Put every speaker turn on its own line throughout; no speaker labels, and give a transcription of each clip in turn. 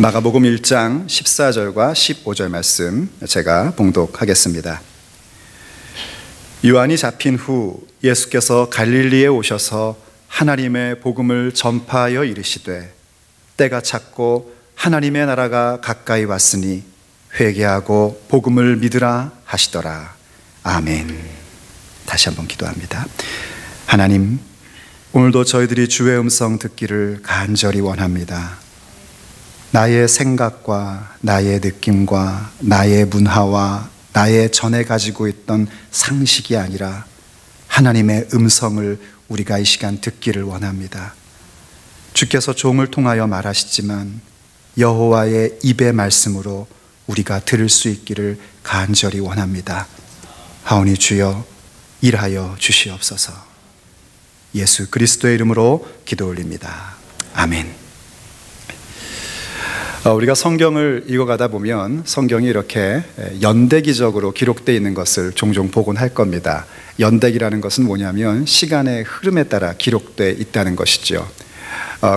마가복음 1장 14절과 15절 말씀 제가 봉독하겠습니다. 요한이 잡힌 후 예수께서 갈릴리에 오셔서 하나님의 복음을 전파하여 이르시되 때가 찼고 하나님의 나라가 가까이 왔으니 회개하고 복음을 믿으라 하시더라. 아멘. 다시 한번 기도합니다. 하나님, 오늘도 저희들이 주의 음성 듣기를 간절히 원합니다. 나의 생각과 나의 느낌과 나의 문화와 나의 전에 가지고 있던 상식이 아니라 하나님의 음성을 우리가 이 시간 듣기를 원합니다. 주께서 종을 통하여 말하시지만 여호와의 입의 말씀으로 우리가 들을 수 있기를 간절히 원합니다. 하오니 주여 일하여 주시옵소서. 예수 그리스도의 이름으로 기도 올립니다. 아멘. 우리가 성경을 읽어가다 보면 성경이 이렇게 연대기적으로 기록되어 있는 것을 종종 보곤 할 겁니다. 연대기라는 것은 뭐냐면 시간의 흐름에 따라 기록되어 있다는 것이죠.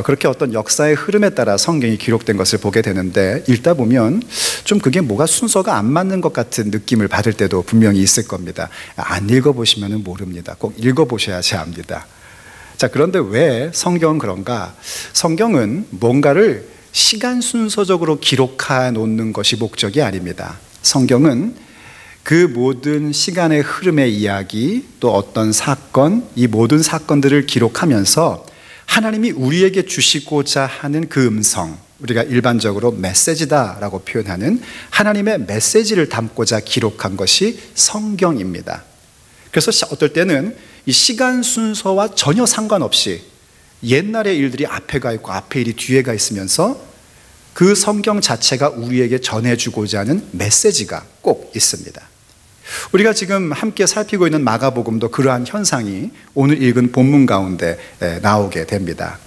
그렇게 어떤 역사의 흐름에 따라 성경이 기록된 것을 보게 되는데 읽다 보면 좀 그게 뭐가 순서가 안 맞는 것 같은 느낌을 받을 때도 분명히 있을 겁니다. 안 읽어보시면 모릅니다. 꼭 읽어보셔야지 압니다. 자, 그런데 왜 성경은 그런가? 성경은 뭔가를 시간 순서적으로 기록해 놓는 것이 목적이 아닙니다. 성경은 그 모든 시간의 흐름의 이야기, 또 어떤 사건, 이 모든 사건들을 기록하면서 하나님이 우리에게 주시고자 하는 그 음성, 우리가 일반적으로 메시지다라고 표현하는 하나님의 메시지를 담고자 기록한 것이 성경입니다. 그래서 어떨 때는 이 시간 순서와 전혀 상관없이 옛날의 일들이 앞에 가 있고 앞에 일이 뒤에 가 있으면서 그 성경 자체가 우리에게 전해주고자 하는 메시지가 꼭 있습니다. 우리가 지금 함께 살피고 있는 마가복음도 그러한 현상이 오늘 읽은 본문 가운데 나오게 됩니다.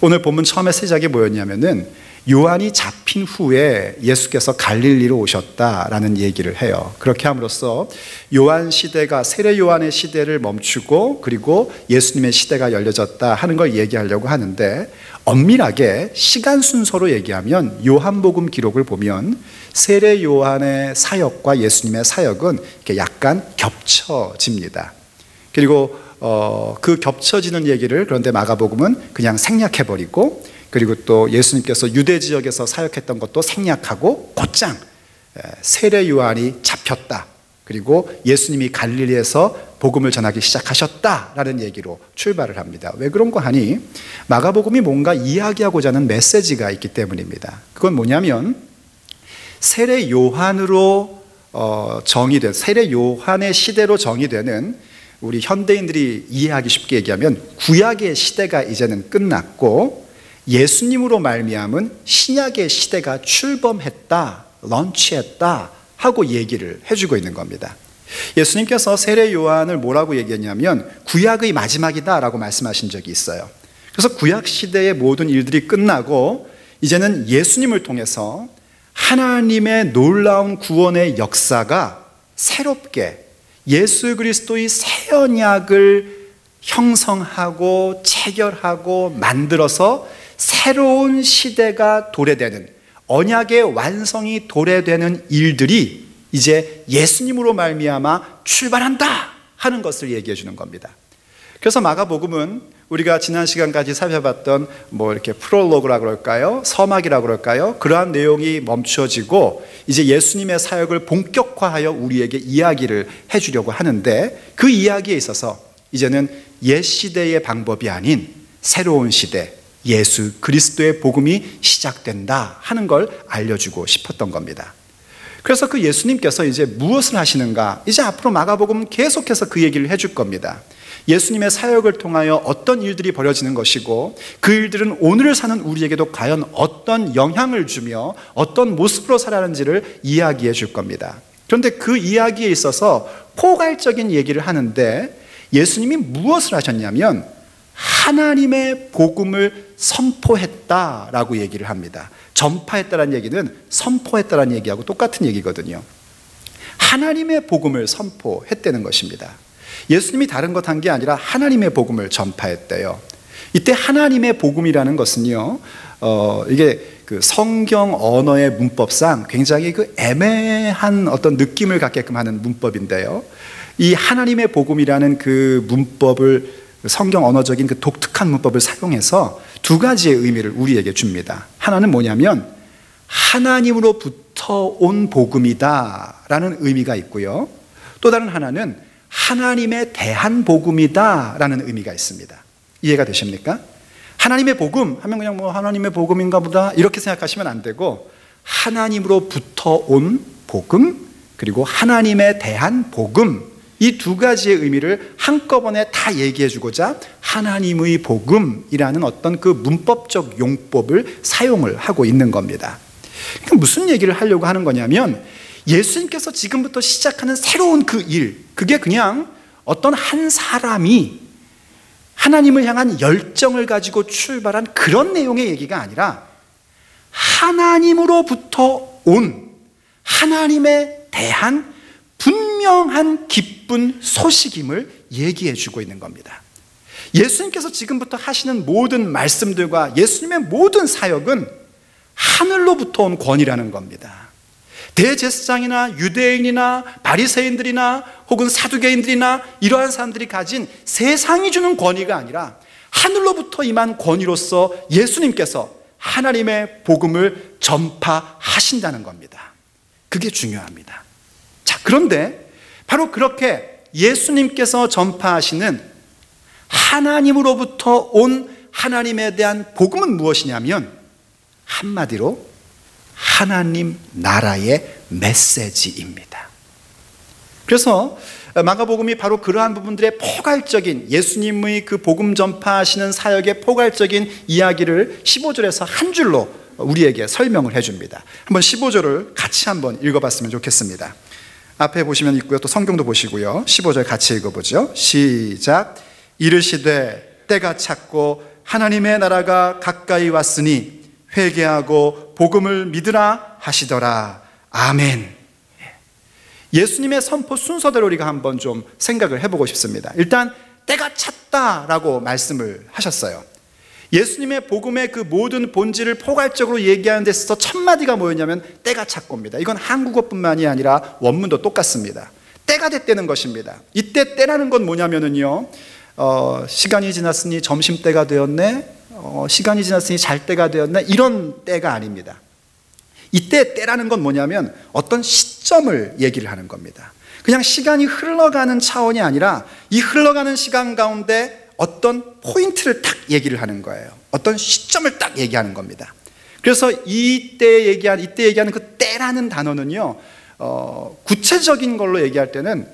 오늘 본문 처음에 시작이 뭐였냐면은 요한이 잡힌 후에 예수께서 갈릴리로 오셨다라는 얘기를 해요. 그렇게 함으로써 요한 시대가 세례 요한의 시대를 멈추고 그리고 예수님의 시대가 열려졌다 하는 걸 얘기하려고 하는데, 엄밀하게 시간 순서로 얘기하면 요한복음 기록을 보면 세례 요한의 사역과 예수님의 사역은 이렇게 약간 겹쳐집니다. 그리고 그 겹쳐지는 얘기를 그런데 마가복음은 그냥 생략해버리고, 그리고 또 예수님께서 유대 지역에서 사역했던 것도 생략하고 곧장 세례 요한이 잡혔다, 그리고 예수님이 갈릴리에서 복음을 전하기 시작하셨다라는 얘기로 출발을 합니다. 왜 그런 거 하니? 마가복음이 뭔가 이야기하고자 하는 메시지가 있기 때문입니다. 그건 뭐냐면 세례 요한으로 정의된, 세례 요한의 시대로 정의되는, 우리 현대인들이 이해하기 쉽게 얘기하면 구약의 시대가 이제는 끝났고 예수님으로 말미암은 신약의 시대가 출범했다, 런치했다 하고 얘기를 해주고 있는 겁니다. 예수님께서 세례 요한을 뭐라고 얘기했냐면 구약의 마지막이다 라고 말씀하신 적이 있어요. 그래서 구약 시대의 모든 일들이 끝나고 이제는 예수님을 통해서 하나님의 놀라운 구원의 역사가 새롭게 예수 그리스도의 새 언약을 형성하고 체결하고 만들어서 새로운 시대가 도래되는, 언약의 완성이 도래되는 일들이 이제 예수님으로 말미암아 출발한다 하는 것을 얘기해 주는 겁니다. 그래서 마가복음은 우리가 지난 시간까지 살펴봤던 이렇게 프롤로그라 그럴까요? 서막이라 그럴까요? 그러한 내용이 멈춰지고 이제 예수님의 사역을 본격화하여 우리에게 이야기를 해주려고 하는데, 그 이야기에 있어서 이제는 옛 시대의 방법이 아닌 새로운 시대, 예수 그리스도의 복음이 시작된다 하는 걸 알려주고 싶었던 겁니다. 그래서 그 예수님께서 이제 무엇을 하시는가? 이제 앞으로 마가복음은 계속해서 그 얘기를 해줄 겁니다. 예수님의 사역을 통하여 어떤 일들이 벌어지는 것이고 그 일들은 오늘을 사는 우리에게도 과연 어떤 영향을 주며 어떤 모습으로 살아가는지를 이야기해 줄 겁니다. 그런데 그 이야기에 있어서 포괄적인 얘기를 하는데, 예수님이 무엇을 하셨냐면 하나님의 복음을 선포했다라고 얘기를 합니다. 전파했다라는 얘기는 선포했다라는 얘기하고 똑같은 얘기거든요. 하나님의 복음을 선포했다는 것입니다. 예수님이 다른 것 한 게 아니라 하나님의 복음을 전파했대요. 이때 하나님의 복음이라는 것은요, 이게 그 성경 언어의 문법상 굉장히 그 애매한 어떤 느낌을 갖게끔 하는 문법인데요, 이 하나님의 복음이라는 그 문법을, 성경 언어적인 그 독특한 문법을 사용해서 두 가지의 의미를 우리에게 줍니다. 하나는 뭐냐면 하나님으로부터 온 복음이다 라는 의미가 있고요, 또 다른 하나는 하나님에 대한 복음이다 라는 의미가 있습니다. 이해가 되십니까? 하나님의 복음 하면 그냥 뭐 하나님의 복음인가 보다 이렇게 생각하시면 안 되고, 하나님으로부터 온 복음 그리고 하나님에 대한 복음, 이 두 가지의 의미를 한꺼번에 다 얘기해 주고자 하나님의 복음이라는 어떤 그 문법적 용법을 사용을 하고 있는 겁니다. 그러니까 무슨 얘기를 하려고 하는 거냐면, 예수님께서 지금부터 시작하는 새로운 그 일, 그게 그냥 어떤 한 사람이 하나님을 향한 열정을 가지고 출발한 그런 내용의 얘기가 아니라 하나님으로부터 온, 하나님에 대한 분명한 기쁜 소식임을 얘기해 주고 있는 겁니다. 예수님께서 지금부터 하시는 모든 말씀들과 예수님의 모든 사역은 하늘로부터 온 권위라는 겁니다. 대제사장이나 유대인이나 바리새인들이나 혹은 사두개인들이나 이러한 사람들이 가진 세상이 주는 권위가 아니라 하늘로부터 임한 권위로서 예수님께서 하나님의 복음을 전파하신다는 겁니다. 그게 중요합니다. 자, 그런데 바로 그렇게 예수님께서 전파하시는 하나님으로부터 온 하나님에 대한 복음은 무엇이냐면, 한마디로 하나님 나라의 메시지입니다. 그래서 마가복음이 바로 그러한 부분들의 포괄적인, 예수님의 그 복음 전파하시는 사역의 포괄적인 이야기를 15절에서 한 줄로 우리에게 설명을 해줍니다. 한번 15절을 같이 한번 읽어봤으면 좋겠습니다. 앞에 보시면 있고요, 또 성경도 보시고요. 15절 같이 읽어보죠. 시작. 이르시되 때가 찼고 하나님의 나라가 가까이 왔으니 회개하고 복음을 믿으라 하시더라. 아멘. 예수님의 선포 순서대로 우리가 한번 좀 생각을 해보고 싶습니다. 일단 때가 찼다라고 말씀을 하셨어요. 예수님의 복음의 그 모든 본질을 포괄적으로 얘기하는 데 있어서 첫 마디가 뭐였냐면 때가 찼고입니다. 이건 한국어뿐만이 아니라 원문도 똑같습니다. 때가 됐다는 것입니다. 이때 때라는 건 뭐냐면은요, 시간이 지났으니 점심때가 되었네, 시간이 지났으니 잘 때가 되었네, 이런 때가 아닙니다. 이때 때라는 건 뭐냐면 어떤 시점을 얘기를 하는 겁니다. 그냥 시간이 흘러가는 차원이 아니라 이 흘러가는 시간 가운데 어떤 포인트를 딱 얘기를 하는 거예요. 어떤 시점을 딱 얘기하는 겁니다. 그래서 이때 얘기하는 그 때라는 단어는요, 구체적인 걸로 얘기할 때는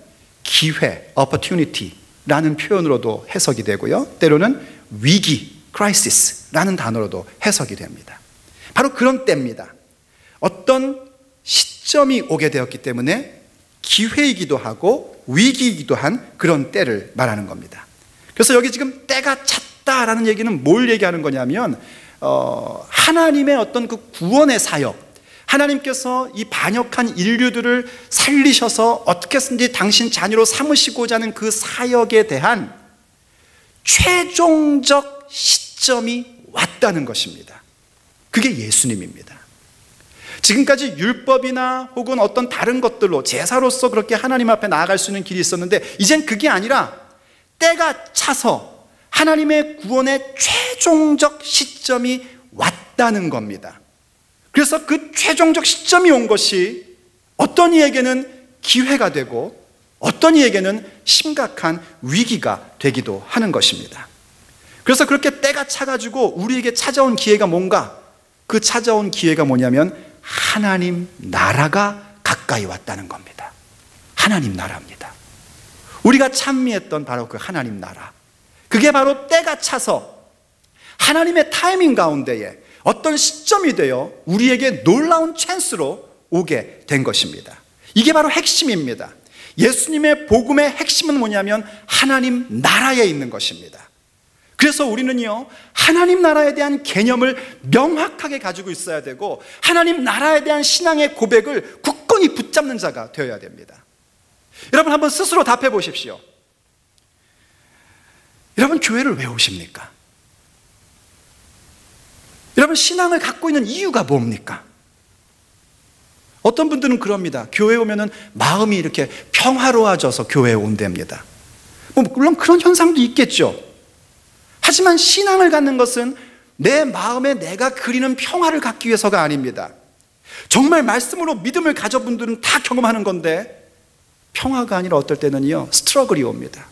기회, opportunity라는 표현으로도 해석이 되고요, 때로는 위기, crisis라는 단어로도 해석이 됩니다. 바로 그런 때입니다. 어떤 시점이 오게 되었기 때문에 기회이기도 하고 위기이기도 한 그런 때를 말하는 겁니다. 그래서 여기 지금 때가 찼다라는 얘기는 뭘 얘기하는 거냐면, 하나님의 어떤 그 구원의 사역, 하나님께서 이 반역한 인류들을 살리셔서 어떻게 해서든지 당신 자녀로 삼으시고자 하는 그 사역에 대한 최종적 시점이 왔다는 것입니다. 그게 예수님입니다. 지금까지 율법이나 혹은 어떤 다른 것들로 제사로서 그렇게 하나님 앞에 나아갈 수 있는 길이 있었는데, 이젠 그게 아니라 때가 차서 하나님의 구원의 최종적 시점이 왔다는 겁니다. 그래서 그 최종적 시점이 온 것이 어떤 이에게는 기회가 되고 어떤 이에게는 심각한 위기가 되기도 하는 것입니다. 그래서 그렇게 때가 차가지고 우리에게 찾아온 기회가 뭔가, 그 찾아온 기회가 뭐냐면 하나님 나라가 가까이 왔다는 겁니다. 하나님 나라입니다. 우리가 찬미했던 바로 그 하나님 나라, 그게 바로 때가 차서 하나님의 타이밍 가운데에 어떤 시점이 되어 우리에게 놀라운 찬스로 오게 된 것입니다. 이게 바로 핵심입니다. 예수님의 복음의 핵심은 뭐냐면 하나님 나라에 있는 것입니다. 그래서 우리는요, 하나님 나라에 대한 개념을 명확하게 가지고 있어야 되고, 하나님 나라에 대한 신앙의 고백을 굳건히 붙잡는 자가 되어야 됩니다. 여러분, 한번 스스로 답해 보십시오. 여러분, 교회를 왜 오십니까? 여러분, 신앙을 갖고 있는 이유가 뭡니까? 어떤 분들은 그럽니다. 교회에 오면은 마음이 이렇게 평화로워져서 교회에 온답니다. 물론 그런 현상도 있겠죠. 하지만 신앙을 갖는 것은 내 마음에 내가 그리는 평화를 갖기 위해서가 아닙니다. 정말 말씀으로 믿음을 가진 분들은 다 경험하는 건데, 평화가 아니라 어떨 때는요, 스트러글이 옵니다.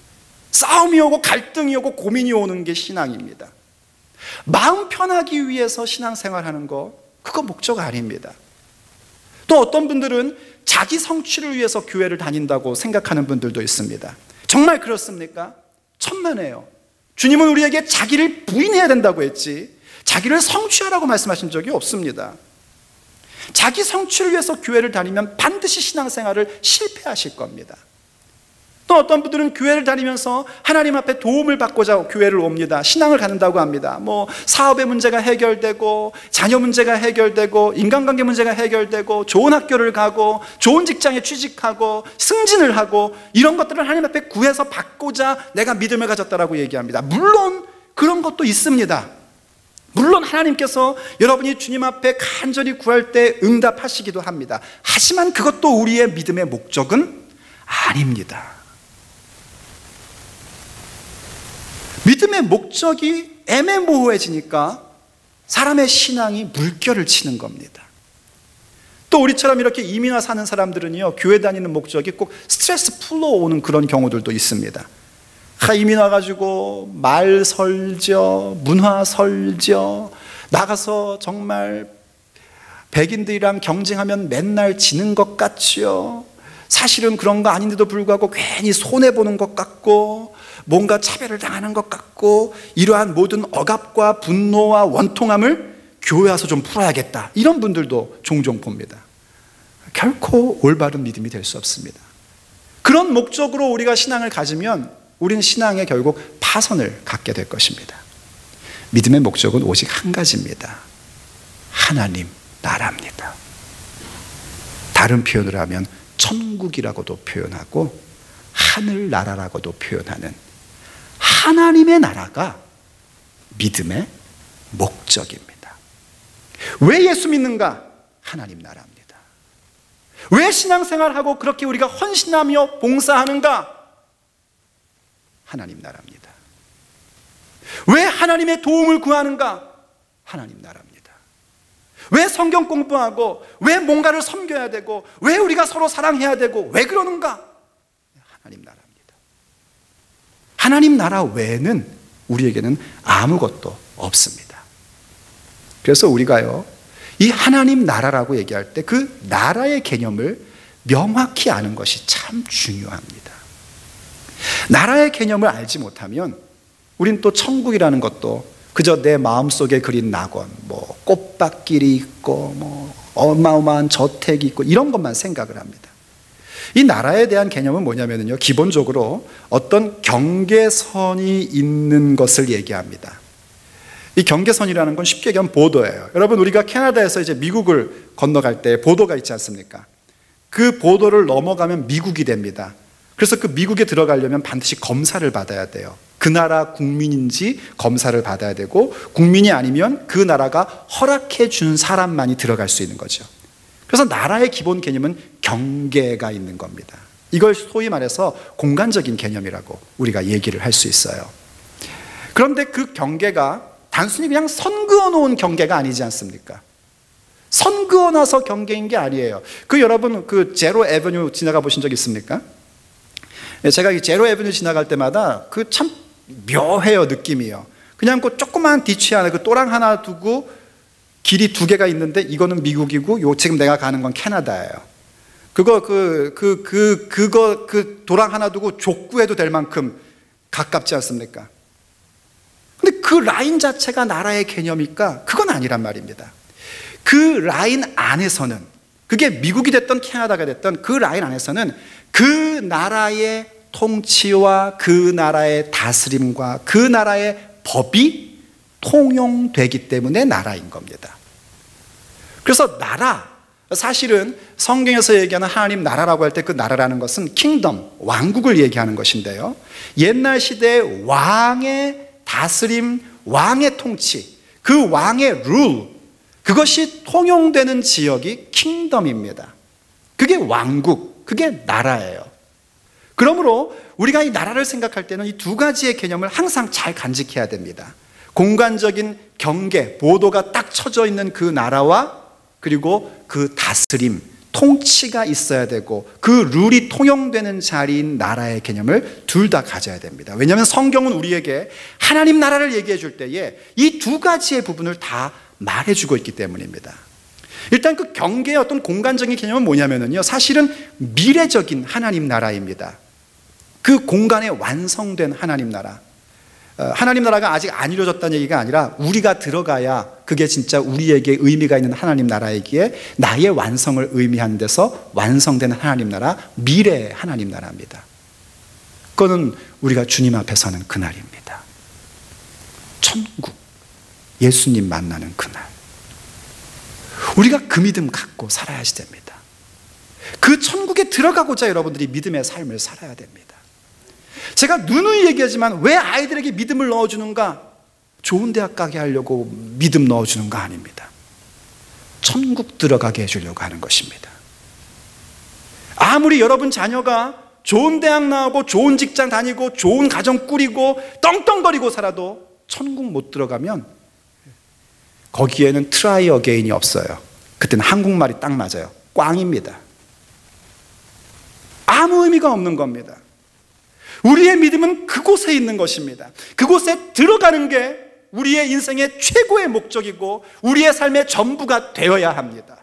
싸움이 오고 갈등이 오고 고민이 오는 게 신앙입니다. 마음 편하기 위해서 신앙생활하는 거, 그거 목적 아닙니다. 또 어떤 분들은 자기 성취를 위해서 교회를 다닌다고 생각하는 분들도 있습니다. 정말 그렇습니까? 천만에요. 주님은 우리에게 자기를 부인해야 된다고 했지 자기를 성취하라고 말씀하신 적이 없습니다. 자기 성취를 위해서 교회를 다니면 반드시 신앙생활을 실패하실 겁니다. 또 어떤 분들은 교회를 다니면서 하나님 앞에 도움을 받고자 교회를 옵니다. 신앙을 갖는다고 합니다. 사업의 문제가 해결되고, 자녀 문제가 해결되고, 인간관계 문제가 해결되고, 좋은 학교를 가고, 좋은 직장에 취직하고, 승진을 하고, 이런 것들을 하나님 앞에 구해서 받고자 내가 믿음을 가졌다라고 얘기합니다. 물론 그런 것도 있습니다. 물론 하나님께서 여러분이 주님 앞에 간절히 구할 때 응답하시기도 합니다. 하지만 그것도 우리의 믿음의 목적은 아닙니다. 믿음의 목적이 애매모호해지니까 사람의 신앙이 물결을 치는 겁니다. 또 우리처럼 이렇게 이민 와 사는 사람들은요, 교회 다니는 목적이 꼭 스트레스 풀러 오는 그런 경우들도 있습니다. 이민 와가지고 말 설죠, 문화 설죠, 나가서 정말 백인들이랑 경쟁하면 맨날 지는 것 같죠. 사실은 그런 거 아닌데도 불구하고 괜히 손해보는 것 같고, 뭔가 차별을 당하는 것 같고, 이러한 모든 억압과 분노와 원통함을 교회 와서 좀 풀어야겠다, 이런 분들도 종종 봅니다. 결코 올바른 믿음이 될 수 없습니다. 그런 목적으로 우리가 신앙을 가지면 우리는 신앙에 결국 파선을 갖게 될 것입니다. 믿음의 목적은 오직 한 가지입니다. 하나님 나라입니다. 다른 표현을 하면 천국이라고도 표현하고 하늘나라라고도 표현하는 하나님의 나라가 믿음의 목적입니다. 왜 예수 믿는가? 하나님 나라입니다. 왜 신앙생활하고 그렇게 우리가 헌신하며 봉사하는가? 하나님 나라입니다. 왜 하나님의 도움을 구하는가? 하나님 나라입니다. 왜 성경 공부하고, 왜 뭔가를 섬겨야 되고, 왜 우리가 서로 사랑해야 되고, 왜 그러는가? 하나님 나라입니다. 하나님 나라 외에는 우리에게는 아무것도 없습니다. 그래서 우리가요, 이 하나님 나라라고 얘기할 때 그 나라의 개념을 명확히 아는 것이 참 중요합니다. 나라의 개념을 알지 못하면 우린 또 천국이라는 것도 그저 내 마음속에 그린 낙원, 꽃밭길이 있고, 어마어마한 저택이 있고, 이런 것만 생각을 합니다. 이 나라에 대한 개념은 뭐냐면요, 기본적으로 어떤 경계선이 있는 것을 얘기합니다. 이 경계선이라는 건 쉽게 얘기하면 보더예요. 여러분, 우리가 캐나다에서 이제 미국을 건너갈 때 보도가 있지 않습니까? 그 보도를 넘어가면 미국이 됩니다. 그래서 그 미국에 들어가려면 반드시 검사를 받아야 돼요. 그 나라 국민인지 검사를 받아야 되고, 국민이 아니면 그 나라가 허락해 준 사람만이 들어갈 수 있는 거죠. 그래서 나라의 기본 개념은 경계가 있는 겁니다. 이걸 소위 말해서 공간적인 개념이라고 우리가 얘기를 할 수 있어요. 그런데 그 경계가 단순히 그냥 선 그어 놓은 경계가 아니지 않습니까? 선 그어 놔서 경계인 게 아니에요. 여러분 제로 애버뉴 지나가 보신 적 있습니까? 제가 이 제로 애버뉴 지나갈 때마다 참 묘해요, 느낌이요. 그냥 조그만 뒤치 하나, 또랑 하나 두고 길이 두 개가 있는데, 이거는 미국이고 지금 내가 가는 건 캐나다예요. 도랑 하나 두고 족구해도 될 만큼 가깝지 않습니까? 근데 그 라인 자체가 나라의 개념일까? 그건 아니란 말입니다. 그 라인 안에서는, 그게 미국이 됐던 캐나다가 됐던 그 라인 안에서는 그 나라의 통치와 그 나라의 다스림과 그 나라의 법이 통용되기 때문에 나라인 겁니다. 그래서 나라, 사실은 성경에서 얘기하는 하나님 나라라고 할 때 그 나라라는 것은 킹덤, 왕국을 얘기하는 것인데요, 옛날 시대의 왕의 다스림, 왕의 통치, 그 왕의 룰, 그것이 통용되는 지역이 킹덤입니다. 그게 왕국, 그게 나라예요. 그러므로 우리가 이 나라를 생각할 때는 이 두 가지의 개념을 항상 잘 간직해야 됩니다. 공간적인 경계, 보도가 딱 쳐져 있는 그 나라와 그리고 그 다스림, 통치가 있어야 되고 그 룰이 통용되는 자리인 나라의 개념을 둘 다 가져야 됩니다. 왜냐하면 성경은 우리에게 하나님 나라를 얘기해 줄 때에 이 두 가지의 부분을 다 말해주고 있기 때문입니다. 일단 그 경계의 어떤 공간적인 개념은 뭐냐면요, 사실은 미래적인 하나님 나라입니다. 그 공간에 완성된 하나님 나라. 하나님 나라가 아직 안 이루어졌다는 얘기가 아니라 우리가 들어가야 그게 진짜 우리에게 의미가 있는 하나님 나라이기에 나의 완성을 의미하는 데서 완성된 하나님 나라, 미래의 하나님 나라입니다. 그거는 우리가 주님 앞에 서는 그날입니다. 천국, 예수님 만나는 그날. 우리가 그 믿음 갖고 살아야지 됩니다. 그 천국에 들어가고자 여러분들이 믿음의 삶을 살아야 됩니다. 제가 누누이 얘기하지만 왜 아이들에게 믿음을 넣어주는가? 좋은 대학 가게 하려고 믿음 넣어주는 거 아닙니다. 천국 들어가게 해주려고 하는 것입니다. 아무리 여러분 자녀가 좋은 대학 나오고 좋은 직장 다니고 좋은 가정 꾸리고 떵떵거리고 살아도 천국 못 들어가면 거기에는 트라이 어게인이 없어요. 그때는 한국말이 딱 맞아요. 꽝입니다. 아무 의미가 없는 겁니다. 우리의 믿음은 그곳에 있는 것입니다. 그곳에 들어가는 게 우리의 인생의 최고의 목적이고 우리의 삶의 전부가 되어야 합니다.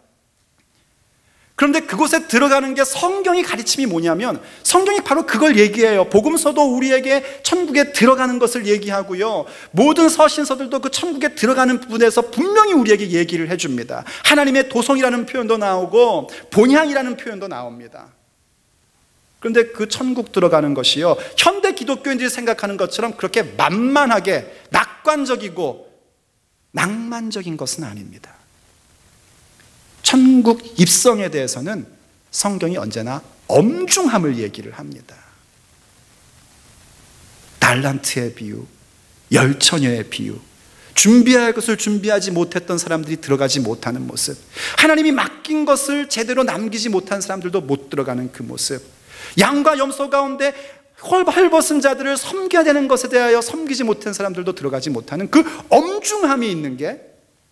그런데 그곳에 들어가는 게 성경이 가르침이 뭐냐면 성경이 바로 그걸 얘기해요. 복음서도 우리에게 천국에 들어가는 것을 얘기하고요, 모든 서신서들도 그 천국에 들어가는 부분에서 분명히 우리에게 얘기를 해줍니다. 하나님의 도성이라는 표현도 나오고 본향이라는 표현도 나옵니다. 그런데 그 천국 들어가는 것이요, 현대 기독교인들이 생각하는 것처럼 그렇게 만만하게 낙관적이고 낭만적인 것은 아닙니다. 천국 입성에 대해서는 성경이 언제나 엄중함을 얘기를 합니다. 달란트의 비유, 열처녀의 비유, 준비할 것을 준비하지 못했던 사람들이 들어가지 못하는 모습, 하나님이 맡긴 것을 제대로 남기지 못한 사람들도 못 들어가는 그 모습, 양과 염소 가운데 헐벗은 자들을 섬겨야 되는 것에 대하여 섬기지 못한 사람들도 들어가지 못하는 그 엄중함이 있는 게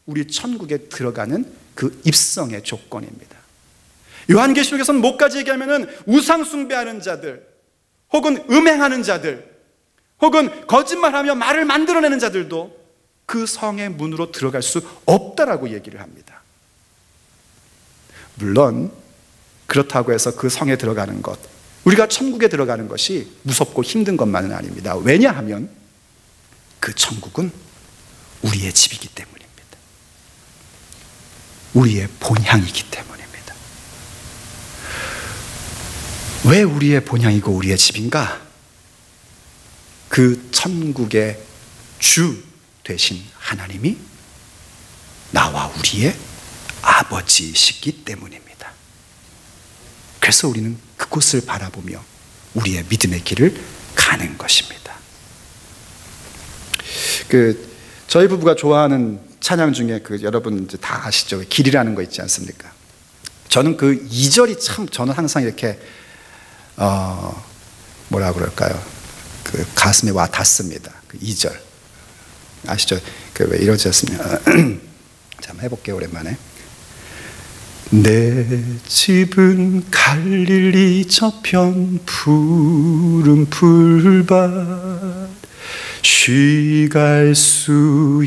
우리 천국에 들어가는 그 입성의 조건입니다. 요한계시록에서는 뭐까지 얘기하면은 우상 숭배하는 자들, 혹은 음행하는 자들, 혹은 거짓말하며 말을 만들어내는 자들도 그 성의 문으로 들어갈 수 없다라고 얘기를 합니다. 물론 그렇다고 해서 그 성에 들어가는 것, 우리가 천국에 들어가는 것이 무섭고 힘든 것만은 아닙니다. 왜냐하면 그 천국은 우리의 집이기 때문입니다. 우리의 본향이기 때문입니다. 왜 우리의 본향이고 우리의 집인가? 그 천국의 주 되신 하나님이 나와 우리의 아버지이시기 때문입니다. 그래서 우리는 그곳을 바라보며 우리의 믿음의 길을 가는 것입니다. 저희 부부가 좋아하는 찬양 중에 여러분 이제 다 아시죠? 길이라는 거 있지 않습니까? 저는 그 2절이 참, 저는 항상 이렇게 뭐라 그럴까요? 그 가슴에 와 닿습니다. 그 2절 아시죠? 왜 이러지 않습니까? 자, 한번 해볼게요, 오랜만에. 내 집은 갈릴리 저편 푸른 풀밭 쉬갈 수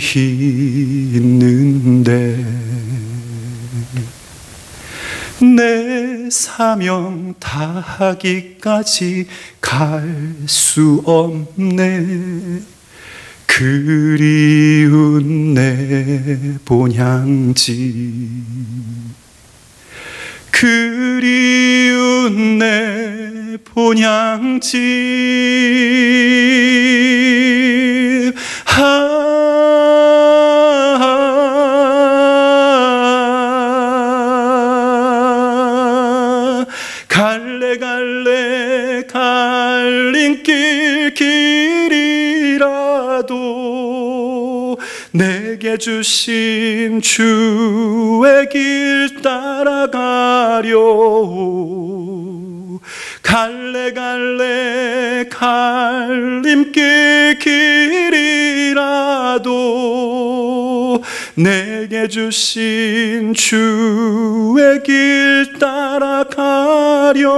있는데 내 사명 다하기까지 갈 수 없네. 그리운 내 본향지, 그리운 내 본향지. 갈래갈래 갈림길 길이라도 내게 주신 주의 길 따라가려. 갈래갈래 갈림길 길이라도 내게 주신 주의 길 따라가려.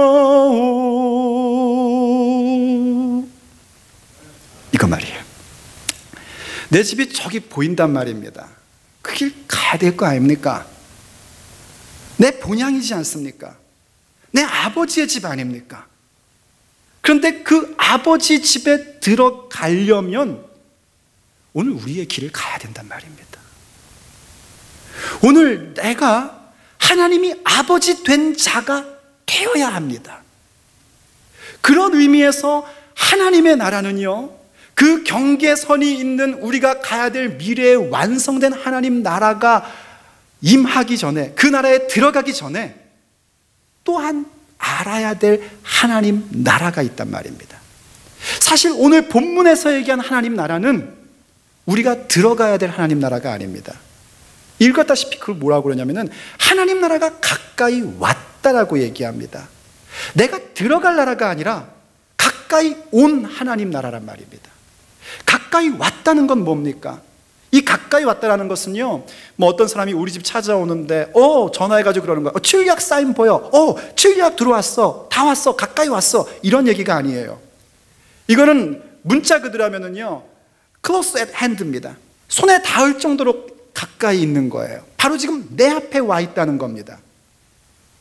이거 말이에요. 내 집이 저기 보인단 말입니다. 그 길 가야 될 거 아닙니까? 내 본향이지 않습니까? 내 아버지의 집 아닙니까? 그런데 그 아버지 집에 들어가려면 오늘 우리의 길을 가야 된단 말입니다. 오늘 내가 하나님이 아버지 된 자가 되어야 합니다. 그런 의미에서 하나님의 나라는요, 그 경계선이 있는 우리가 가야 될 미래에 완성된 하나님 나라가 임하기 전에, 그 나라에 들어가기 전에 또한 알아야 될 하나님 나라가 있단 말입니다. 사실 오늘 본문에서 얘기한 하나님 나라는 우리가 들어가야 될 하나님 나라가 아닙니다. 읽었다시피 그걸 뭐라고 그러냐면은 하나님 나라가 가까이 왔다라고 얘기합니다. 내가 들어갈 나라가 아니라 가까이 온 하나님 나라란 말입니다. 가까이 왔다는 건 뭡니까? 이 가까이 왔다라는 것은요, 뭐 어떤 사람이 우리 집 찾아오는데 전화해가지고 그러는 거야. 출약 사인 보여. 출약 들어왔어. 다 왔어. 가까이 왔어. 이런 얘기가 아니에요. 이거는 문자 그대로 하면은요, close at hand입니다. 손에 닿을 정도로 가까이 있는 거예요. 바로 지금 내 앞에 와 있다는 겁니다.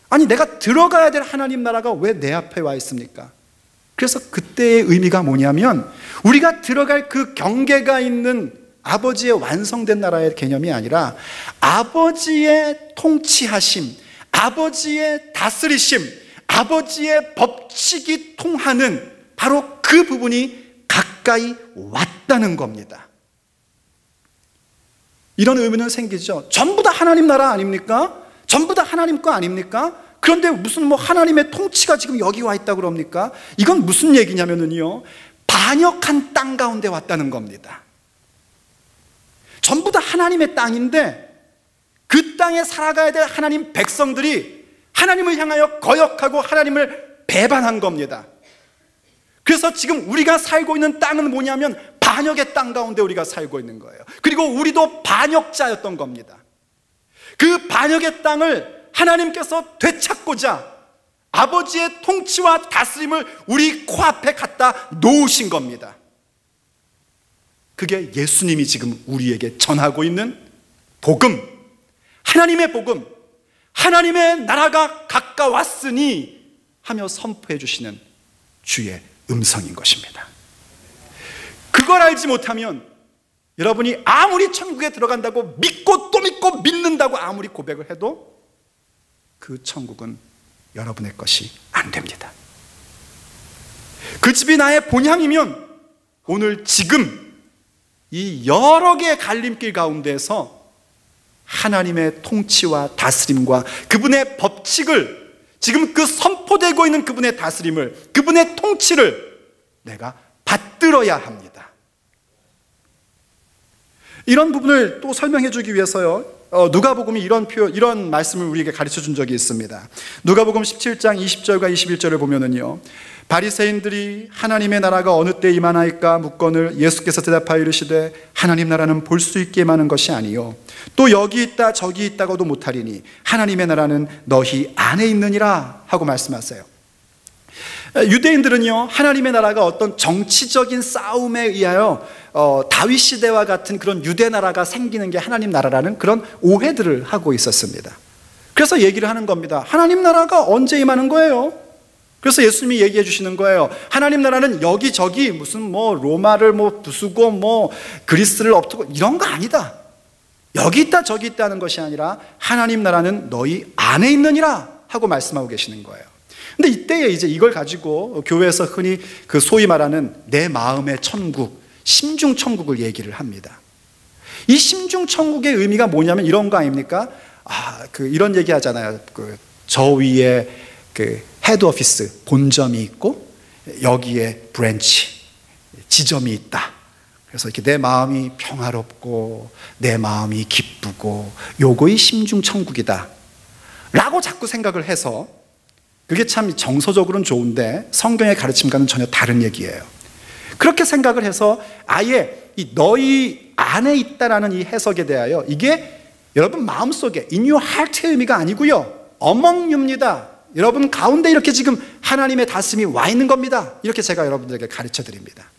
아니, 내가 들어가야 될 하나님 나라가 왜 내 앞에 와 있습니까? 그래서 그때의 의미가 뭐냐면, 우리가 들어갈 그 경계가 있는 아버지의 완성된 나라의 개념이 아니라 아버지의 통치하심, 아버지의 다스리심, 아버지의 법칙이 통하는 바로 그 부분이 가까이 왔다는 겁니다. 이런 의미는 생기죠. 전부 다 하나님 나라 아닙니까? 전부 다 하나님 거 아닙니까? 그런데 무슨 뭐 하나님의 통치가 지금 여기 와 있다고 그럽니까? 이건 무슨 얘기냐면요, 반역한 땅 가운데 왔다는 겁니다. 전부 다 하나님의 땅인데 그 땅에 살아가야 될 하나님 백성들이 하나님을 향하여 거역하고 하나님을 배반한 겁니다. 그래서 지금 우리가 살고 있는 땅은 뭐냐면 반역의 땅 가운데 우리가 살고 있는 거예요. 그리고 우리도 반역자였던 겁니다. 그 반역의 땅을 하나님께서 되찾고자 아버지의 통치와 다스림을 우리 코앞에 갖다 놓으신 겁니다. 그게 예수님이 지금 우리에게 전하고 있는 복음, 하나님의 복음, 하나님의 나라가 가까웠으니 하며 선포해 주시는 주의 음성인 것입니다. 그걸 알지 못하면 여러분이 아무리 천국에 들어간다고 믿고 또 믿고 믿는다고 아무리 고백을 해도 그 천국은 여러분의 것이 안 됩니다. 그 집이 나의 본향이면 오늘 지금 이 여러 개의 갈림길 가운데서 하나님의 통치와 다스림과 그분의 법칙을, 지금 그 선포되고 있는 그분의 다스림을, 그분의 통치를 내가 받들어야 합니다. 이런 부분을 또 설명해 주기 위해서요, 누가복음이 이런 말씀을 우리에게 가르쳐 준 적이 있습니다. 누가복음 17장 20절과 21절을 보면은요, 바리새인들이 하나님의 나라가 어느 때 임하나이까 묻거늘 예수께서 대답하여 이르시되 하나님 나라는 볼 수 있게 임하는 것이 아니요 또 여기 있다 저기 있다고도 못하리니 하나님의 나라는 너희 안에 있느니라 하고 말씀하세요. 유대인들은요, 하나님의 나라가 어떤 정치적인 싸움에 의하여 다윗 시대와 같은 그런 유대 나라가 생기는 게 하나님 나라라는 그런 오해들을 하고 있었습니다. 그래서 얘기를 하는 겁니다. 하나님 나라가 언제 임하는 거예요? 그래서 예수님이 얘기해 주시는 거예요. 하나님 나라는 여기저기 무슨 뭐 로마를 뭐 부수고 뭐 그리스를 엎고 이런 거 아니다. 여기 있다 저기 있다는 것이 아니라 하나님 나라는 너희 안에 있느니라 하고 말씀하고 계시는 거예요. 근데 이때에 이제 이걸 가지고 교회에서 흔히 그 소위 말하는 내 마음의 천국, 심중 천국을 얘기를 합니다. 이 심중 천국의 의미가 뭐냐면 이런 거 아닙니까? 이런 얘기 하잖아요. 저 위에 그 헤드 오피스 본점이 있고 여기에 브랜치 지점이 있다. 그래서 이렇게 내 마음이 평화롭고 내 마음이 기쁘고 요거이 심중천국이다 라고 자꾸 생각을 해서, 그게 참 정서적으로는 좋은데 성경의 가르침과는 전혀 다른 얘기예요. 그렇게 생각을 해서 아예 이 너희 안에 있다라는 이 해석에 대하여, 이게 여러분 마음속에 in your heart의 의미가 아니고요, among you입니다. 여러분 가운데 이렇게 지금 하나님의 다스림이 와 있는 겁니다. 이렇게 제가 여러분들에게 가르쳐 드립니다.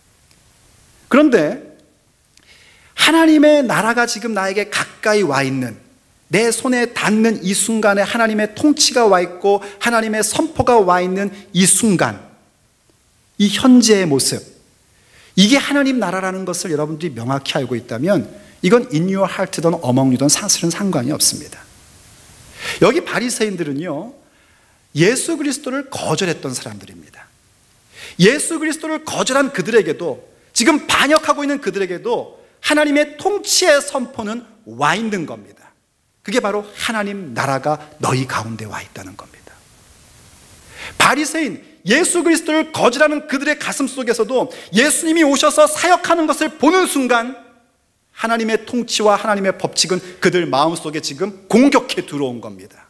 그런데 하나님의 나라가 지금 나에게 가까이 와 있는, 내 손에 닿는 이 순간에 하나님의 통치가 와 있고 하나님의 선포가 와 있는 이 순간, 이 현재의 모습, 이게 하나님 나라라는 것을 여러분들이 명확히 알고 있다면 이건 in your heart든 among you든 사실은 상관이 없습니다. 여기 바리새인들은요, 예수 그리스도를 거절했던 사람들입니다. 예수 그리스도를 거절한 그들에게도, 지금 반역하고 있는 그들에게도 하나님의 통치의 선포는 와 있는 겁니다. 그게 바로 하나님 나라가 너희 가운데 와 있다는 겁니다. 바리새인, 예수 그리스도를 거절하는 그들의 가슴 속에서도 예수님이 오셔서 사역하는 것을 보는 순간 하나님의 통치와 하나님의 법칙은 그들 마음속에 지금 공격해 들어온 겁니다.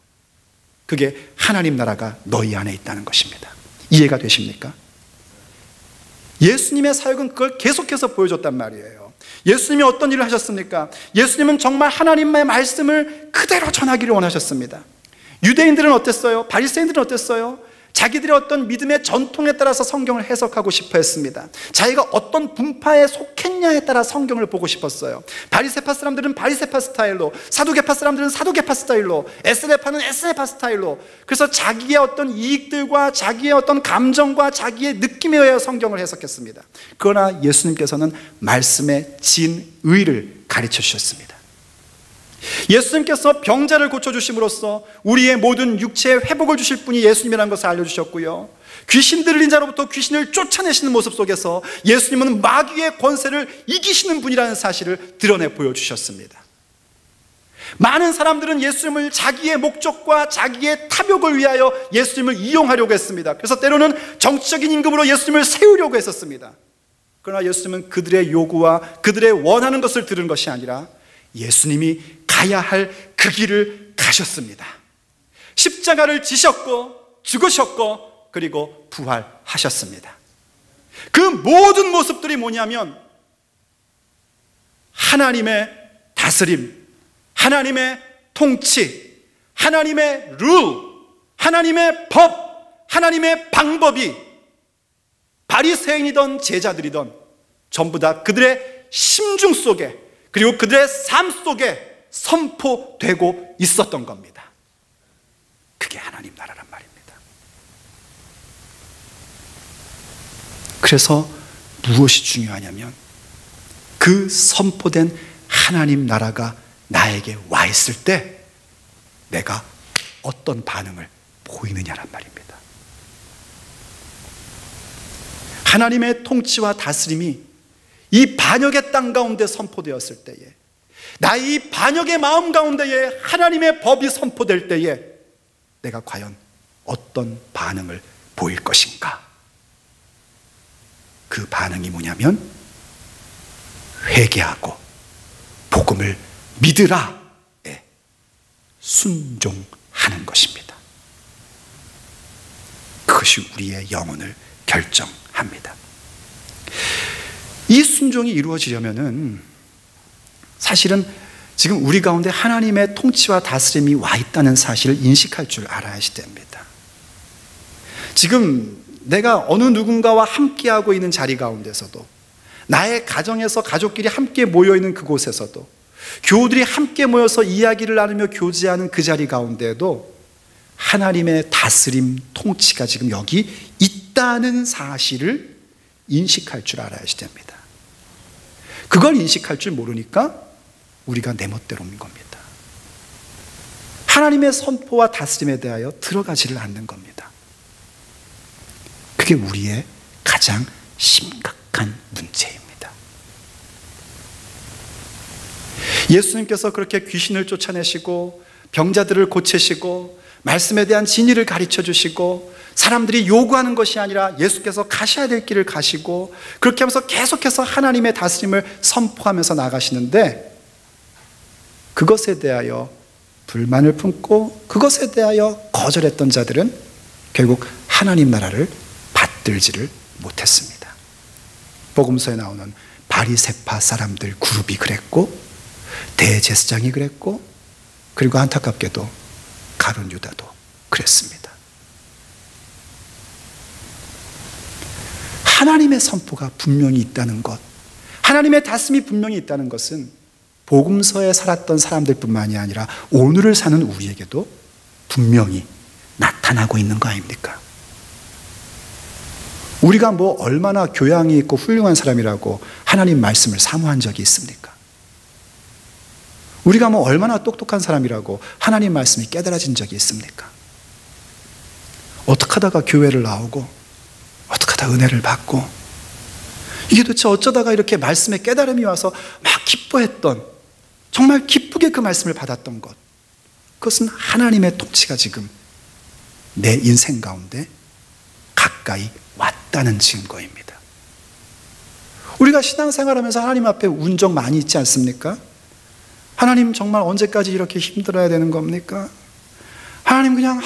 그게 하나님 나라가 너희 안에 있다는 것입니다. 이해가 되십니까? 예수님의 사역은 그걸 계속해서 보여줬단 말이에요. 예수님이 어떤 일을 하셨습니까? 예수님은 정말 하나님의 말씀을 그대로 전하기를 원하셨습니다. 유대인들은 어땠어요? 바리새인들은 어땠어요? 자기들의 어떤 믿음의 전통에 따라서 성경을 해석하고 싶어 했습니다. 자기가 어떤 분파에 속했냐에 따라 성경을 보고 싶었어요. 바리새파 사람들은 바리새파 스타일로, 사두개파 사람들은 사두개파 스타일로, 에스레파는 에스레파 스타일로, 그래서 자기의 어떤 이익들과 자기의 어떤 감정과 자기의 느낌에 의해 성경을 해석했습니다. 그러나 예수님께서는 말씀의 진의를 가르쳐 주셨습니다. 예수님께서 병자를 고쳐주심으로써 우리의 모든 육체의 회복을 주실 분이 예수님이라는 것을 알려주셨고요, 귀신 들린 자로부터 귀신을 쫓아내시는 모습 속에서 예수님은 마귀의 권세를 이기시는 분이라는 사실을 드러내 보여주셨습니다. 많은 사람들은 예수님을 자기의 목적과 자기의 탐욕을 위하여 예수님을 이용하려고 했습니다. 그래서 때로는 정치적인 임금으로 예수님을 세우려고 했었습니다. 그러나 예수님은 그들의 요구와 그들의 원하는 것을 들은 것이 아니라 예수님이 가야 할 그 길을 가셨습니다. 십자가를 지셨고 죽으셨고 그리고 부활하셨습니다. 그 모든 모습들이 뭐냐면 하나님의 다스림, 하나님의 통치, 하나님의 룰, 하나님의 법, 하나님의 방법이 바리새인이든 제자들이든 전부 다 그들의 심중 속에, 그리고 그들의 삶 속에 선포되고 있었던 겁니다. 그게 하나님 나라란 말입니다. 그래서 무엇이 중요하냐면 그 선포된 하나님 나라가 나에게 와 있을 때 내가 어떤 반응을 보이느냐란 말입니다. 하나님의 통치와 다스림이 이 반역의 땅 가운데 선포되었을 때에, 나의 이 반역의 마음 가운데에 하나님의 법이 선포될 때에 내가 과연 어떤 반응을 보일 것인가? 그 반응이 뭐냐면 회개하고 복음을 믿으라에 순종하는 것입니다. 그것이 우리의 영혼을 결정합니다. 이 순종이 이루어지려면은 사실은 지금 우리 가운데 하나님의 통치와 다스림이 와 있다는 사실을 인식할 줄 알아야 됩니다. 지금 내가 어느 누군가와 함께하고 있는 자리 가운데서도, 나의 가정에서 가족끼리 함께 모여있는 그곳에서도, 교우들이 함께 모여서 이야기를 나누며 교제하는 그 자리 가운데에도 하나님의 다스림, 통치가 지금 여기 있다는 사실을 인식할 줄 알아야 됩니다. 그걸 인식할 줄 모르니까 우리가 내 멋대로인 겁니다. 하나님의 선포와 다스림에 대하여 들어가지를 않는 겁니다. 그게 우리의 가장 심각한 문제입니다. 예수님께서 그렇게 귀신을 쫓아내시고 병자들을 고치시고 말씀에 대한 진리를 가르쳐 주시고, 사람들이 요구하는 것이 아니라 예수께서 가셔야 될 길을 가시고, 그렇게 하면서 계속해서 하나님의 다스림을 선포하면서 나가시는데, 그것에 대하여 불만을 품고 그것에 대하여 거절했던 자들은 결국 하나님 나라를 받들지를 못했습니다. 복음서에 나오는 바리새파 사람들 그룹이 그랬고, 대제사장이 그랬고, 그리고 안타깝게도 가룟 유다도 그랬습니다. 하나님의 선포가 분명히 있다는 것, 하나님의 다스림이 분명히 있다는 것은 복음서에 살았던 사람들뿐만이 아니라 오늘을 사는 우리에게도 분명히 나타나고 있는 거 아닙니까? 우리가 뭐 얼마나 교양이 있고 훌륭한 사람이라고 하나님 말씀을 사모한 적이 있습니까? 우리가 뭐 얼마나 똑똑한 사람이라고 하나님 말씀이 깨달아진 적이 있습니까? 어떻게 하다가 교회를 나오고, 어떻게 하다 은혜를 받고, 이게 도대체 어쩌다가 이렇게 말씀에 깨달음이 와서 막 기뻐했던, 정말 기쁘게 그 말씀을 받았던 것, 그것은 하나님의 통치가 지금 내 인생 가운데 가까이 왔다는 증거입니다. 우리가 신앙생활하면서 하나님 앞에 운 적 많이 있지 않습니까? 하나님 정말 언제까지 이렇게 힘들어야 되는 겁니까? 하나님 그냥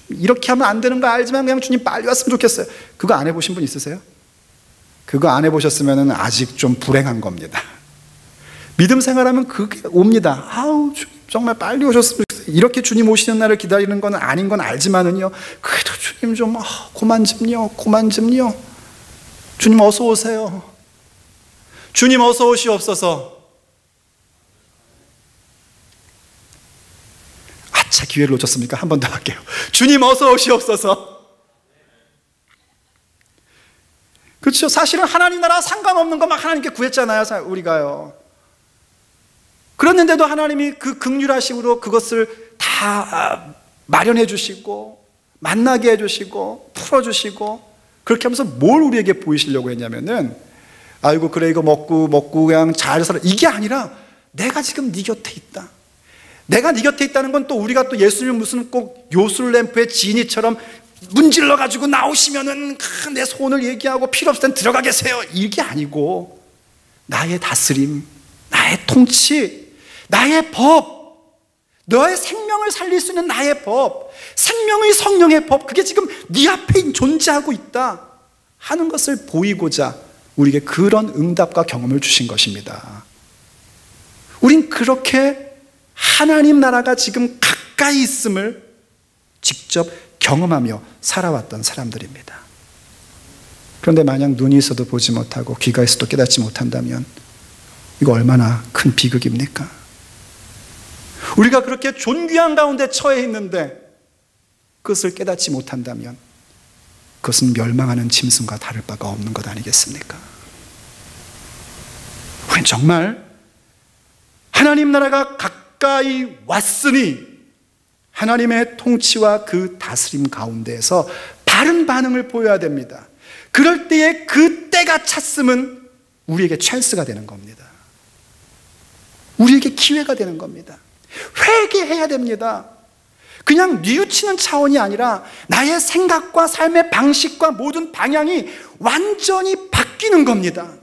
이렇게 하면 안 되는 거 알지만 그냥 주님 빨리 왔으면 좋겠어요. 그거 안 해보신 분 있으세요? 그거 안 해보셨으면 아직 좀 불행한 겁니다. 믿음 생활하면 그게 옵니다. 아우 주님 정말 빨리 오셨으면 좋겠어요. 이렇게 주님 오시는 날을 기다리는 건 아닌 건 알지만은요, 그래도 주님 좀 그만 좀요. 주님 어서 오세요. 주님 어서 오시옵소서. 아차, 기회를 놓쳤습니까? 한 번 더 할게요. 주님 어서 오시옵소서. 그렇죠. 사실은 하나님 나라 상관없는 거 막 하나님께 구했잖아요, 우리가요. 그랬는데도 하나님이 그 긍휼하심으로 그것을 다 마련해 주시고, 만나게 해 주시고, 풀어 주시고, 그렇게 하면서 뭘 우리에게 보이시려고 했냐면은, 아이고 그래 이거 먹고 그냥 잘 살아, 이게 아니라 내가 지금 네 곁에 있다. 내가 네 곁에 있다는 건 또 우리가 또 예수님 무슨 꼭 요술램프의 지니처럼 문질러 가지고 나오시면은 내 소원을 얘기하고 필요 없을 땐 들어가 계세요, 이게 아니고 나의 다스림, 나의 통치, 나의 법, 너의 생명을 살릴 수 있는 나의 법, 생명의 성령의 법, 그게 지금 네 앞에 존재하고 있다 하는 것을 보이고자 우리에게 그런 응답과 경험을 주신 것입니다. 우린 그렇게 하나님 나라가 지금 가까이 있음을 직접 경험하며 살아왔던 사람들입니다. 그런데 만약 눈이 있어도 보지 못하고 귀가 있어도 깨닫지 못한다면 이거 얼마나 큰 비극입니까? 우리가 그렇게 존귀한 가운데 처해 있는데 그것을 깨닫지 못한다면 그것은 멸망하는 짐승과 다를 바가 없는 것 아니겠습니까? 우린 정말 하나님 나라가 가까이 왔으니 하나님의 통치와 그 다스림 가운데에서 바른 반응을 보여야 됩니다. 그럴 때에 그 때가 찼으면 우리에게 찬스가 되는 겁니다. 우리에게 기회가 되는 겁니다. 회개해야 됩니다. 그냥 뉘우치는 차원이 아니라 나의 생각과 삶의 방식과 모든 방향이 완전히 바뀌는 겁니다.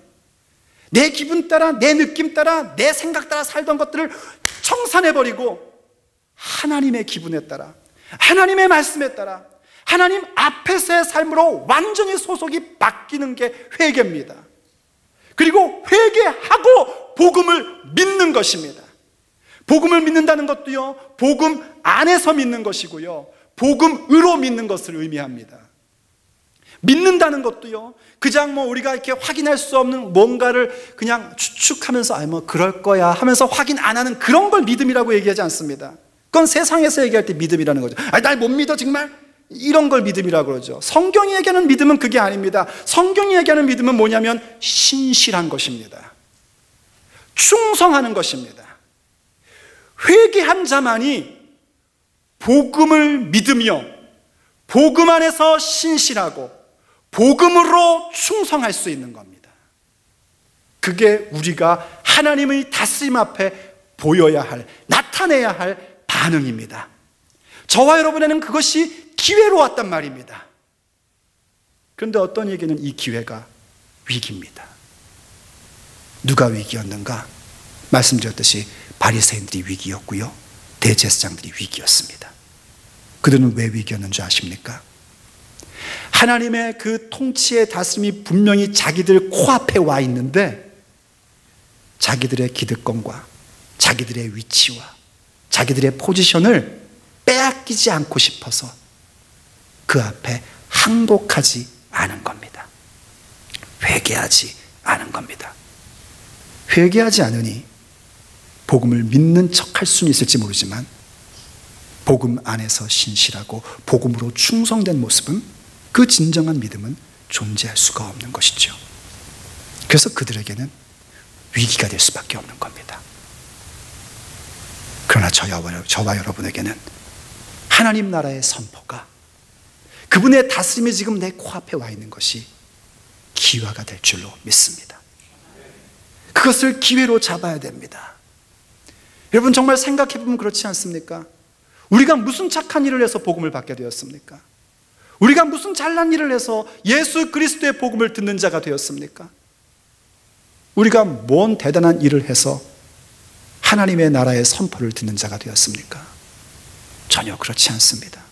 내 기분 따라, 내 느낌 따라, 내 생각 따라 살던 것들을 청산해버리고 하나님의 기분에 따라, 하나님의 말씀에 따라, 하나님 앞에서의 삶으로 완전히 소속이 바뀌는 게 회개입니다. 그리고 회개하고 복음을 믿는 것입니다. 복음을 믿는다는 것도요, 복음 안에서 믿는 것이고요, 복음으로 믿는 것을 의미합니다. 믿는다는 것도요, 그냥 뭐 우리가 이렇게 확인할 수 없는 뭔가를 그냥 추측하면서 뭐 그럴 거야 하면서 확인 안 하는 그런 걸 믿음이라고 얘기하지 않습니다. 그건 세상에서 얘기할 때 믿음이라는 거죠. 날 못 믿어 정말? 이런 걸 믿음이라고 그러죠. 성경이 얘기하는 믿음은 그게 아닙니다. 성경이 얘기하는 믿음은 뭐냐면 신실한 것입니다. 충성하는 것입니다. 회개한 자만이 복음을 믿으며 복음 안에서 신실하고 복음으로 충성할 수 있는 겁니다. 그게 우리가 하나님의 다스림 앞에 보여야 할, 나타내야 할 반응입니다. 저와 여러분에는 그것이 기회로 왔단 말입니다. 그런데 어떤 이에게는 이 기회가 위기입니다. 누가 위기였는가? 말씀드렸듯이 바리새인들이 위기였고요, 대제사장들이 위기였습니다. 그들은 왜 위기였는 줄 아십니까? 하나님의 그 통치의 다스림이 분명히 자기들 코앞에 와 있는데 자기들의 기득권과 자기들의 위치와 자기들의 포지션을 빼앗기지 않고 싶어서 그 앞에 항복하지 않은 겁니다. 회개하지 않은 겁니다. 회개하지 않으니 복음을 믿는 척할 수는 있을지 모르지만 복음 안에서 신실하고 복음으로 충성된 모습은, 그 진정한 믿음은 존재할 수가 없는 것이죠. 그래서 그들에게는 위기가 될 수밖에 없는 겁니다. 그러나 저와 여러분에게는 하나님 나라의 선포가, 그분의 다스림이 지금 내 코앞에 와 있는 것이 기회가 될 줄로 믿습니다. 그것을 기회로 잡아야 됩니다. 여러분, 정말 생각해보면 그렇지 않습니까? 우리가 무슨 착한 일을 해서 복음을 받게 되었습니까? 우리가 무슨 잘난 일을 해서 예수 그리스도의 복음을 듣는 자가 되었습니까? 우리가 뭔 대단한 일을 해서 하나님의 나라의 선포를 듣는 자가 되었습니까? 전혀 그렇지 않습니다.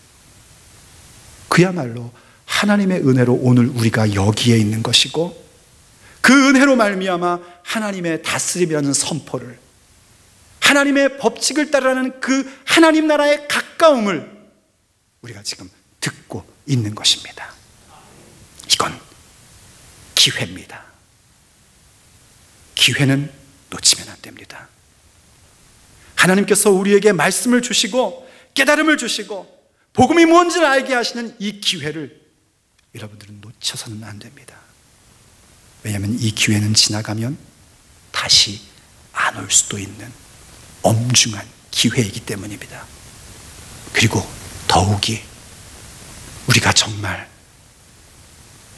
그야말로 하나님의 은혜로 오늘 우리가 여기에 있는 것이고, 그 은혜로 말미암아 하나님의 다스림이라는 선포를, 하나님의 법칙을 따르는 그 하나님 나라의 가까움을 우리가 지금 듣고 있는 것입니다. 이건 기회입니다. 기회는 놓치면 안 됩니다. 하나님께서 우리에게 말씀을 주시고 깨달음을 주시고 복음이 뭔지를 알게 하시는 이 기회를 여러분들은 놓쳐서는 안 됩니다. 왜냐하면 이 기회는 지나가면 다시 안 올 수도 있는 엄중한 기회이기 때문입니다. 그리고 더욱이 우리가 정말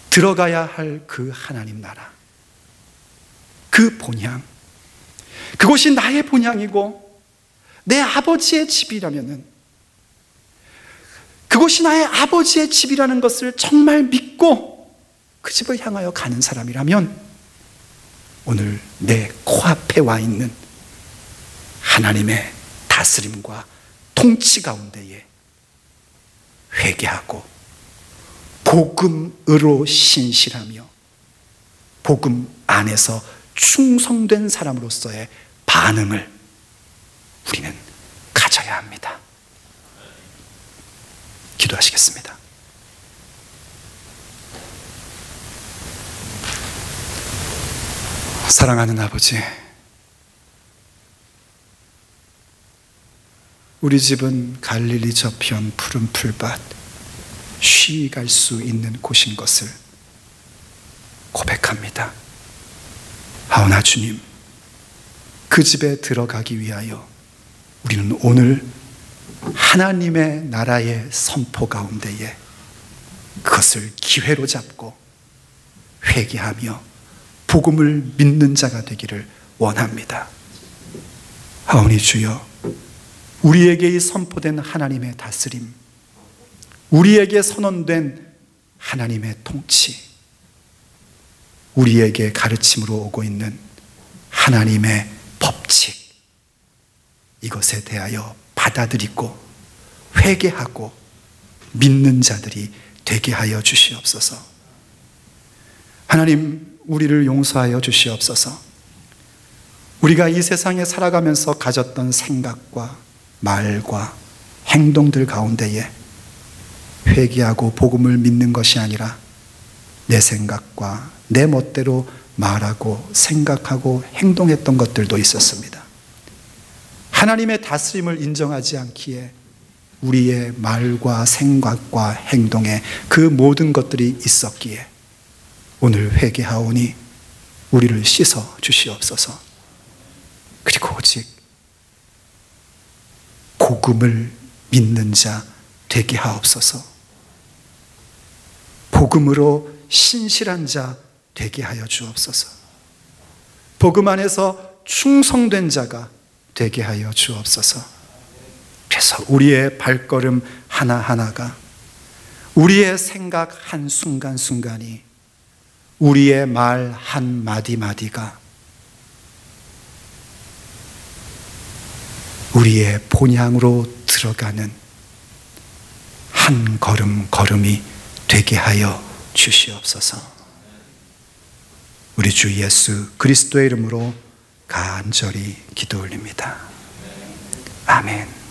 들어가야 할 그 하나님 나라, 그 본향, 그곳이 나의 본향이고 내 아버지의 집이라면은, 그곳이 나의 아버지의 집이라는 것을 정말 믿고 그 집을 향하여 가는 사람이라면 오늘 내 코앞에 와 있는 하나님의 다스림과 통치 가운데에 회개하고 복음으로 신실하며 복음 안에서 충성된 사람으로서의 반응을 우리는 가져야 합니다. 기도하시겠습니다. 사랑하는 아버지, 우리 집은 갈릴리 저편 푸른 풀밭, 쉬 갈 수 있는 곳인 것을 고백합니다. 하오나 주님, 그 집에 들어가기 위하여 우리는 오늘 하나님의 나라의 선포 가운데에 그것을 기회로 잡고 회개하며 복음을 믿는 자가 되기를 원합니다. 하오니 주여, 우리에게 선포된 하나님의 다스림, 우리에게 선언된 하나님의 통치, 우리에게 가르침으로 오고 있는 하나님의 법칙, 이것에 대하여 받아들이고 회개하고 믿는 자들이 되게 하여 주시옵소서. 하나님, 우리를 용서하여 주시옵소서. 우리가 이 세상에 살아가면서 가졌던 생각과 말과 행동들 가운데에 회개하고 복음을 믿는 것이 아니라 내 생각과 내 멋대로 말하고 생각하고 행동했던 것들도 있었습니다. 하나님의 다스림을 인정하지 않기에 우리의 말과 생각과 행동에 그 모든 것들이 있었기에 오늘 회개하오니 우리를 씻어 주시옵소서. 그리고 오직 복음을 믿는 자 되게 하옵소서. 복음으로 신실한 자 되게 하여 주옵소서. 복음 안에서 충성된 자가 되게 하여 주옵소서. 그래서 우리의 발걸음 하나하나가, 우리의 생각 한 순간순간이, 우리의 말 한마디마디가 우리의 본향으로 들어가는 한 걸음 걸음이 되게 하여 주시옵소서. 우리 주 예수 그리스도의 이름으로 간절히 기도 올립니다. 아멘.